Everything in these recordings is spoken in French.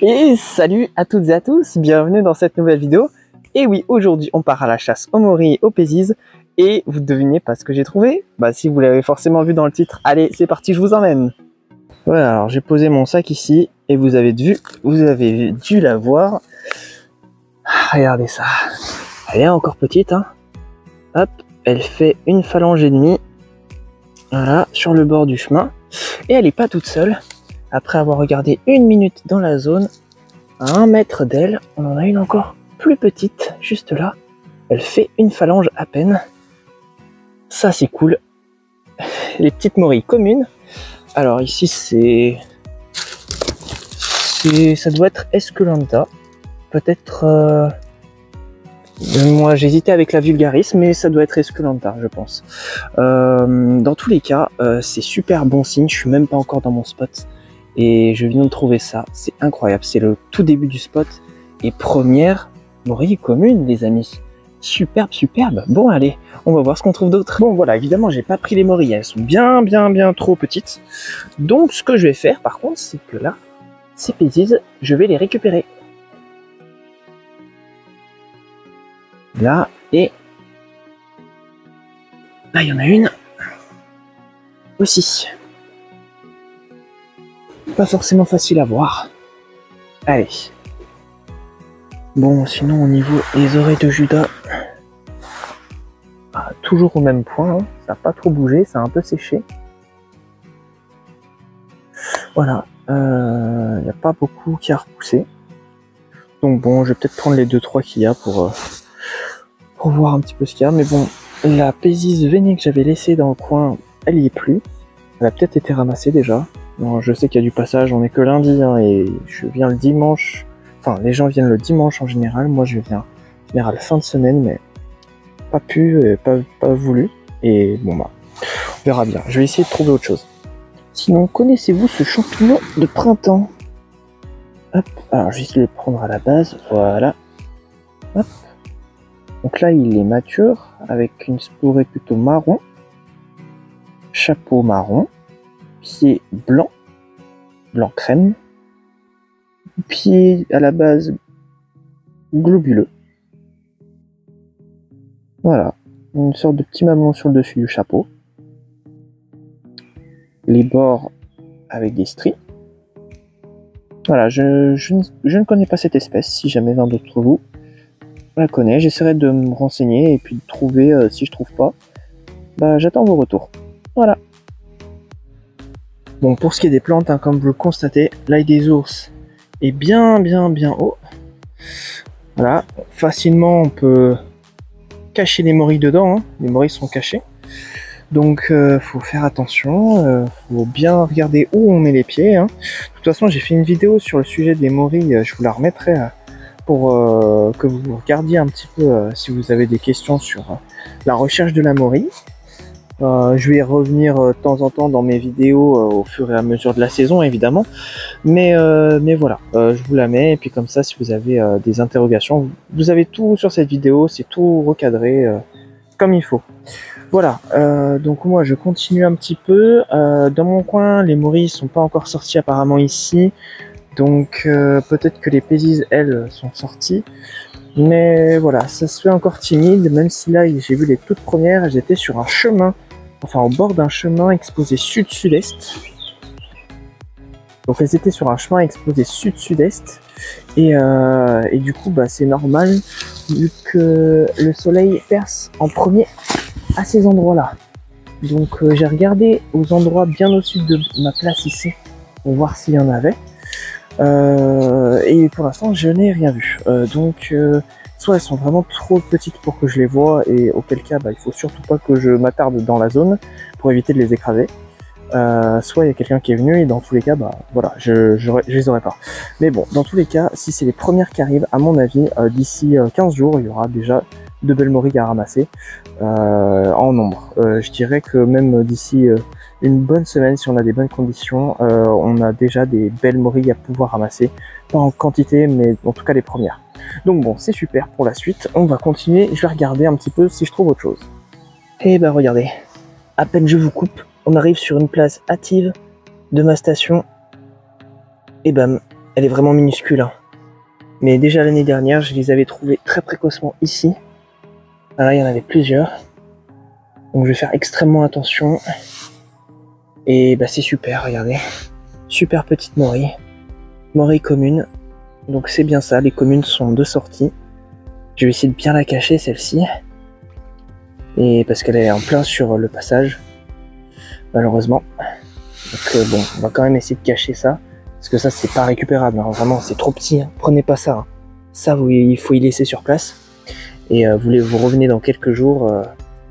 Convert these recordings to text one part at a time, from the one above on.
Et salut à toutes et à tous, bienvenue dans cette nouvelle vidéo. Et oui, aujourd'hui on part à la chasse aux morilles et aux pézizes. Et vous devinez pas ce que j'ai trouvé? Bah si vous l'avez forcément vu dans le titre, allez c'est parti, je vous emmène. Voilà, alors j'ai posé mon sac ici et vous avez dû la voir. Regardez ça, elle est encore petite hein. Hop, elle fait une phalange et demie. Voilà, sur le bord du chemin. Et elle est pas toute seule. Après avoir regardé 1 minute dans la zone, à 1 mètre d'elle, on en a une encore plus petite, juste là. Elle fait une phalange à peine. Ça c'est cool. Les petites morilles communes. Alors ici ça doit être Esculenta. Peut-être... moi j'hésitais avec la vulgaris, mais ça doit être Esculenta je pense. Dans tous les cas, c'est super bon signe. Je suis même pas encore dans mon spot. Et je viens de trouver ça, c'est incroyable, c'est le tout début du spot. Et première morille commune les amis. Superbe, superbe. Bon allez, on va voir ce qu'on trouve d'autre. Bon voilà, évidemment j'ai pas pris les morilles, elles sont bien trop petites. Donc ce que je vais faire par contre, c'est que là, ces pézizes, je vais les récupérer. Là, et... là il y en a une aussi. Pas forcément facile à voir. Allez. Bon, sinon au niveau des oreilles de Judas, toujours au même point, hein. Ça n'a pas trop bougé, ça a un peu séché. Voilà, il n'y a pas beaucoup qui a repoussé. Donc bon, je vais peut-être prendre les 2-3 qu'il y a pour voir un petit peu ce qu'il y a. Mais bon, la pézise veinée que j'avais laissée dans le coin, elle y est plus. Elle a peut-être été ramassée déjà. Non, je sais qu'il y a du passage, on est que lundi hein, et je viens le dimanche. Enfin, les gens viennent le dimanche en général. Moi, je viens en général fin de semaine, mais pas pu, pas voulu. Et bon bah, on verra bien. Je vais essayer de trouver autre chose. Sinon, connaissez-vous ce champignon de printemps? Hop, alors je vais essayer de le prendre à la base. Voilà. Hop. Donc là, il est mature avec une sporée plutôt marron, chapeau marron. Pied blanc, blanc crème, pied à la base globuleux. Voilà, une sorte de petit mamelon sur le dessus du chapeau. Les bords avec des stries. Voilà, je ne connais pas cette espèce, si jamais l'un d'entre vous la connaît. J'essaierai de me renseigner et puis de trouver, si je trouve pas, bah j'attends vos retours. Voilà. Bon, pour ce qui est des plantes, hein, comme vous le constatez, l'ail des ours est bien haut. Voilà, facilement on peut cacher les morilles dedans, hein. Les morilles sont cachées. Donc faut faire attention, faut bien regarder où on met les pieds. Hein. De toute façon, j'ai fait une vidéo sur le sujet des morilles, je vous la remettrai pour que vous regardiez un petit peu si vous avez des questions sur la recherche de la morille. Je vais y revenir de temps en temps dans mes vidéos au fur et à mesure de la saison évidemment, mais voilà, je vous la mets et puis comme ça si vous avez des interrogations, vous avez tout sur cette vidéo, c'est tout recadré comme il faut. Voilà, donc moi je continue un petit peu, dans mon coin les morilles sont pas encore sorties apparemment ici, donc peut-être que les pézizes elles sont sorties, mais voilà, ça se fait encore timide, même si là j'ai vu les toutes premières, j'étais sur un chemin, enfin au bord d'un chemin exposé sud-sud-est. Donc elles étaient sur un chemin exposé sud-sud-est. Et du coup bah c'est normal vu que le soleil perce en premier à ces endroits-là. Donc j'ai regardé aux endroits bien au sud de ma place ici pour voir s'il y en avait. Et pour l'instant je n'ai rien vu. Donc soit elles sont vraiment trop petites pour que je les vois et auquel cas bah, il faut surtout pas que je m'attarde dans la zone pour éviter de les écraser. Soit il y a quelqu'un qui est venu et dans tous les cas bah voilà je les aurais pas. Mais bon dans tous les cas si c'est les premières qui arrivent à mon avis d'ici 15 jours il y aura déjà de belles morilles à ramasser en nombre. Je dirais que même d'ici une bonne semaine si on a des bonnes conditions on a déjà des belles morilles à pouvoir ramasser, pas en quantité mais en tout cas les premières. Donc bon c'est super pour la suite, on va continuer, je vais regarder un petit peu si je trouve autre chose. Et bah regardez, à peine je vous coupe, on arrive sur une place hâtive de ma station, et bam, Elle est vraiment minuscule, hein. Mais déjà l'année dernière, je les avais trouvées très précocement ici. Là, il y en avait plusieurs. Donc je vais faire extrêmement attention. Et bah c'est super, regardez. Super petite morie. Morie commune. Donc c'est bien ça, les communes sont de sortie. Je vais essayer de bien la cacher celle-ci. Et parce qu'elle est en plein sur le passage. Malheureusement. Donc bon, on va quand même essayer de cacher ça. Parce que ça c'est pas récupérable, hein. Vraiment c'est trop petit, hein. Prenez pas ça, hein. Ça il faut y laisser sur place. Et vous revenez dans quelques jours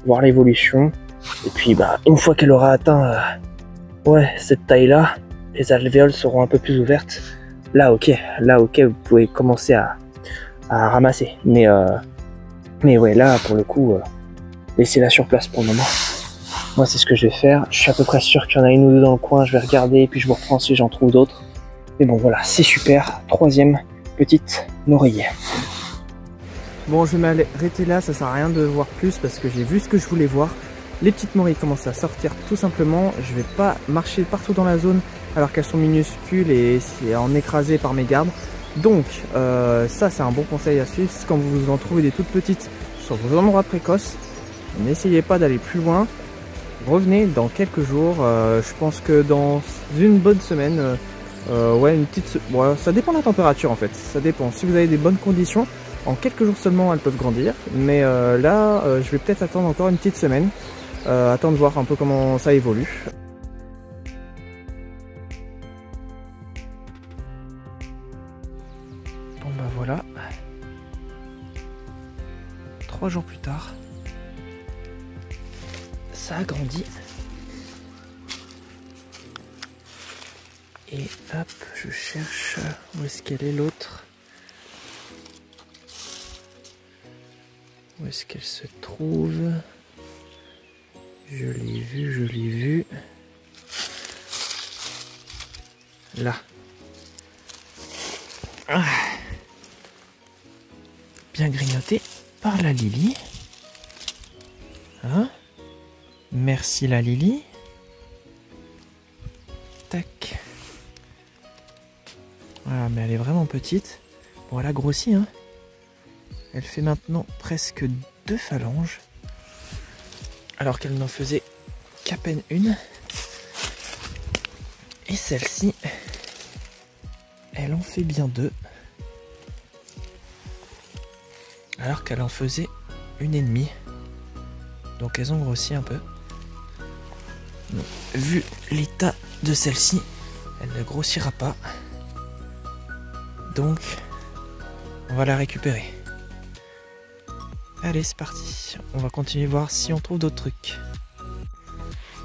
voir l'évolution. Et puis bah une fois qu'elle aura atteint ouais, cette taille là, les alvéoles seront un peu plus ouvertes. Là ok, vous pouvez commencer à ramasser. Mais ouais, là pour le coup, laissez-la sur place pour le moment. Moi c'est ce que je vais faire. Je suis à peu près sûr qu'il y en a une ou deux dans le coin. Je vais regarder et puis je vous reprends si j'en trouve d'autres. Mais bon voilà, c'est super. Troisième petite oreiller. Bon, je vais m'arrêter là, ça sert à rien de voir plus parce que j'ai vu ce que je voulais voir. Les petites morilles commencent à sortir tout simplement. Je vais pas marcher partout dans la zone alors qu'elles sont minuscules et c'est en écrasé par mes gardes. Donc ça c'est un bon conseil à suivre. Quand vous en trouvez des toutes petites sur vos endroits précoces, n'essayez pas d'aller plus loin. Revenez dans quelques jours. Je pense que dans une bonne semaine, ouais, une petite. Bon, ça dépend de la température en fait. Ça dépend. Si vous avez des bonnes conditions, en quelques jours seulement elles peuvent grandir. Mais là, je vais peut-être attendre encore une petite semaine. Attendre de voir un peu comment ça évolue. Bon bah voilà. 3 jours plus tard, ça a grandi. Et hop, je cherche où est-ce qu'elle est l'autre. Où est-ce qu'elle se trouve? Je l'ai vue. Là. Ah. Bien grignoté par la Lily. Hein? Merci la Lily. Tac. Voilà, mais elle est vraiment petite. Bon, elle a grossi, hein. Elle fait maintenant presque 2 phalanges. Alors qu'elle n'en faisait qu'à peine une. Et celle-ci, elle en fait bien 2. Alors qu'elle en faisait 1,5. Donc elles ont grossi un peu. Donc, vu l'état de celle-ci, elle ne grossira pas. Donc, on va la récupérer. Allez, c'est parti. On va continuer voir si on trouve d'autres trucs.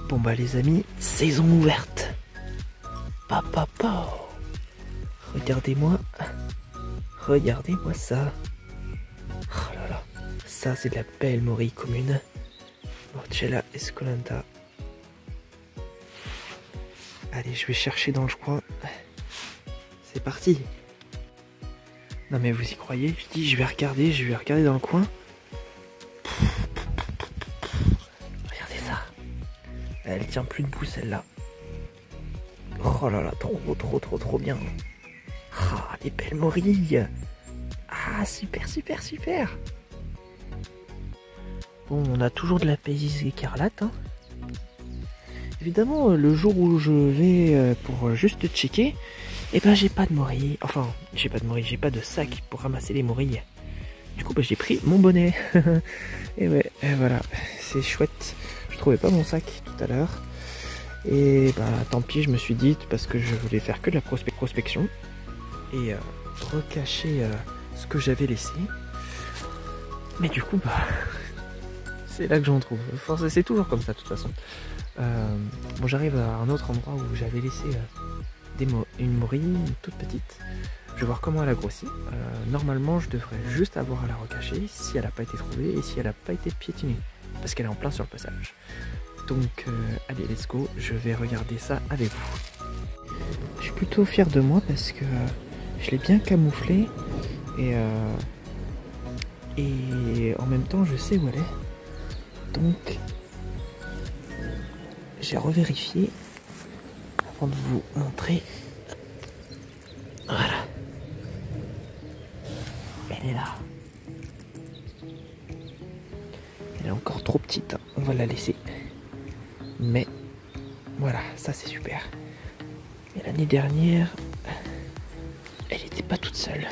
Bon bah les amis, saison ouverte. Papa. Regardez-moi. Regardez-moi ça. Oh là là. Ça c'est de la belle morille commune. Morchella esculenta. Allez, je vais chercher dans le coin. C'est parti. Non mais vous y croyez? Je dis je vais regarder dans le coin. Regardez ça. Elle tient plus debout celle-là. Oh là là, trop bien. Ah, les belles morilles. Ah, super. Bon, on a toujours de la Paisis écarlate, hein. Évidemment, le jour où je vais pour juste checker, eh ben j'ai pas de morilles. Enfin, j'ai pas de sac pour ramasser les morilles. Du coup, bah, j'ai pris mon bonnet. Et ouais, et voilà, c'est chouette. Je trouvais pas mon sac tout à l'heure. Et bah tant pis, je me suis dit, parce que je voulais faire que de la prospection. Et recacher ce que j'avais laissé. Mais du coup, bah... c'est là que j'en trouve. Enfin, c'est toujours comme ça de toute façon. Bon, j'arrive à un autre endroit où j'avais laissé une morille toute petite. Je vais voir comment elle a grossi. Normalement, je devrais juste avoir à la recacher si elle n'a pas été trouvée et si elle n'a pas été piétinée. Parce qu'elle est en plein sur le passage. Donc, allez, let's go. Je vais regarder ça avec vous. Je suis plutôt fier de moi parce que je l'ai bien camouflé. Et en même temps, je sais où elle est. Donc, j'ai revérifié avant de vous montrer. Voilà. Elle est là. Elle est encore trop petite, hein. On va la laisser. Mais voilà, ça c'est super. Et l'année dernière, elle n'était pas toute seule.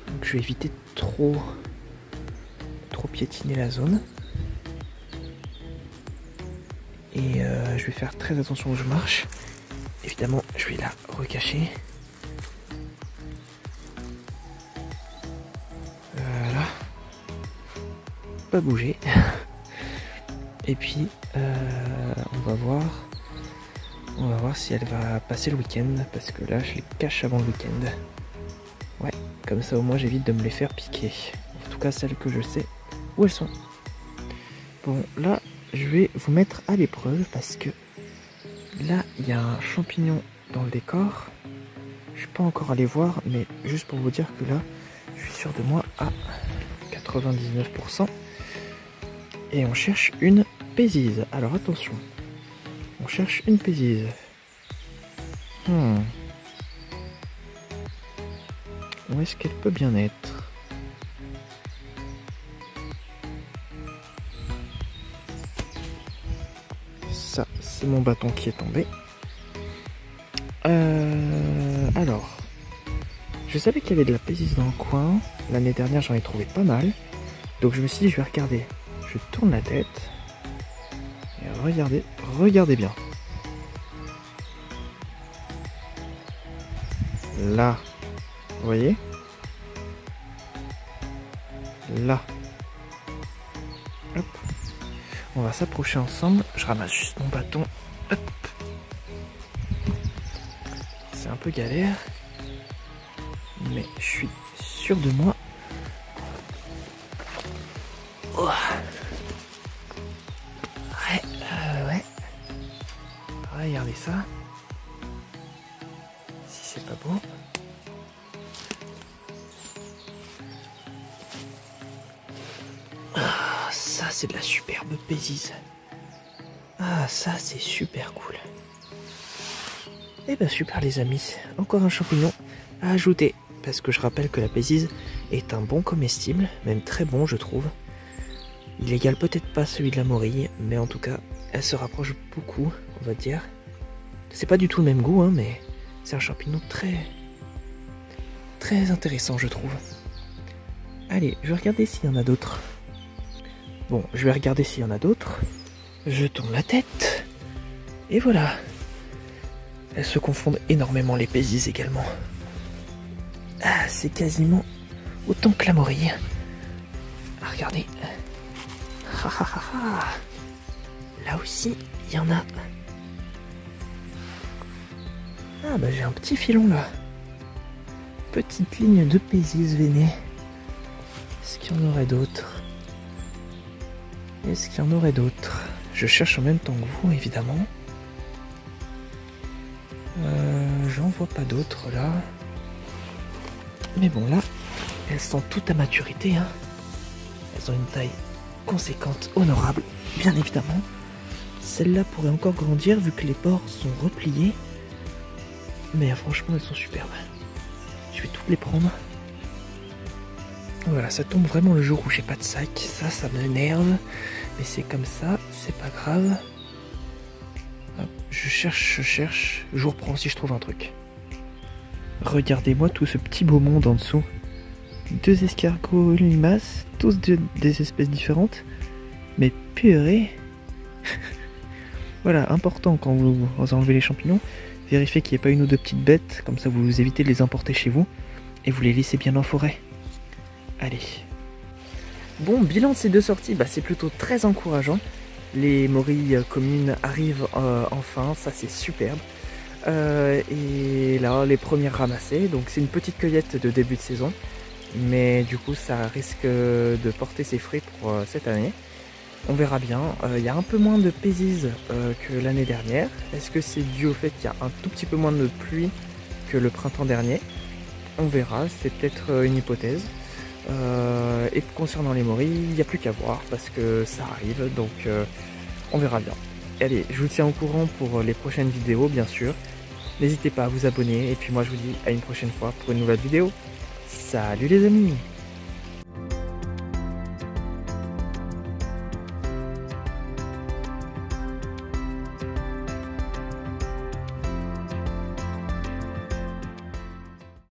Donc je vais éviter de trop piétiner la zone. Et je vais faire très attention où je marche. Évidemment, je vais la recacher. Voilà. Pas bouger. Et puis, on va voir si elle va passer le week-end. Parce que là, je les cache avant le week-end. Ouais, comme ça au moins j'évite de me les faire piquer. En tout cas, celles que je sais où elles sont. Bon, là, je vais vous mettre à l'épreuve parce que là, il y a un champignon dans le décor. Je suis pas encore allé voir, mais juste pour vous dire que là, je suis sûr de moi à 99%. Et on cherche une pésise. Alors attention, on cherche une pésise. Où est-ce qu'elle peut bien être? Ça, c'est mon bâton qui est tombé. Alors, je savais qu'il y avait de la pésise dans le coin. L'année dernière, j'en ai trouvé pas mal. Donc je me suis dit, je vais regarder. Je tourne la tête. Et regardez bien. Là, vous voyez? Là. Hop. On va s'approcher ensemble. Je ramasse juste mon bâton. Hop. C'est un peu galère. Mais je suis sûr de moi. Oh. Ouais. Regardez ça. Si c'est pas beau. Ah, ça c'est de la superbe pésise. Ah, ça c'est super cool. Et ben super les amis, encore un champignon à ajouter. Parce que je rappelle que la pésise est un bon comestible, même très bon je trouve. Il égale peut-être pas celui de la morille, mais en tout cas, elle se rapproche beaucoup, on va dire. C'est pas du tout le même goût, hein, mais c'est un champignon très intéressant je trouve. Allez, je vais regarder s'il y en a d'autres. Bon, je vais regarder s'il y en a d'autres. Je tourne la tête. Et voilà. Elles se confondent énormément les pésises également. Ah, c'est quasiment autant que la morille. Ah, regardez. Là aussi, il y en a. Ah bah j'ai un petit filon là. Petite ligne de pésises veinées. Est-ce qu'il y en aurait d'autres? Est-ce qu'il y en aurait d'autres? Je cherche en même temps que vous, évidemment. J'en vois pas d'autres là. Mais bon, là, elles sont toutes à maturité. Hein. Elles ont une taille conséquente, honorable, bien évidemment. Celle-là pourrait encore grandir vu que les bords sont repliés. Mais franchement, elles sont superbes. Je vais toutes les prendre. Voilà, ça tombe vraiment le jour où j'ai pas de sac. Ça m'énerve. Mais c'est comme ça, c'est pas grave. Hop, je cherche. Je vous reprends si je trouve un truc. Regardez-moi tout ce petit beau monde en dessous. 2 escargots, une limace, tous des espèces différentes. Mais purée. Voilà, important quand vous enlevez les champignons, vérifiez qu'il n'y ait pas une ou deux petites bêtes, comme ça vous évitez de les emporter chez vous, et vous les laissez bien en forêt. Allez. Bon, bilan de ces deux sorties, bah, c'est plutôt très encourageant. Les morilles communes arrivent enfin, ça c'est superbe. Et là, les premières ramassées, donc c'est une petite cueillette de début de saison. Mais du coup, ça risque de porter ses fruits pour cette année. On verra bien. Il y a un peu moins de pésises que l'année dernière. Est-ce que c'est dû au fait qu'il y a un tout petit peu moins de pluie que le printemps dernier? On verra, c'est peut-être une hypothèse. Et concernant les morilles, il n'y a plus qu'à voir parce que ça arrive, donc on verra bien. Allez, je vous tiens au courant pour les prochaines vidéos, bien sûr. N'hésitez pas à vous abonner. Et puis moi, je vous dis à une prochaine fois pour une nouvelle vidéo. Salut les amis!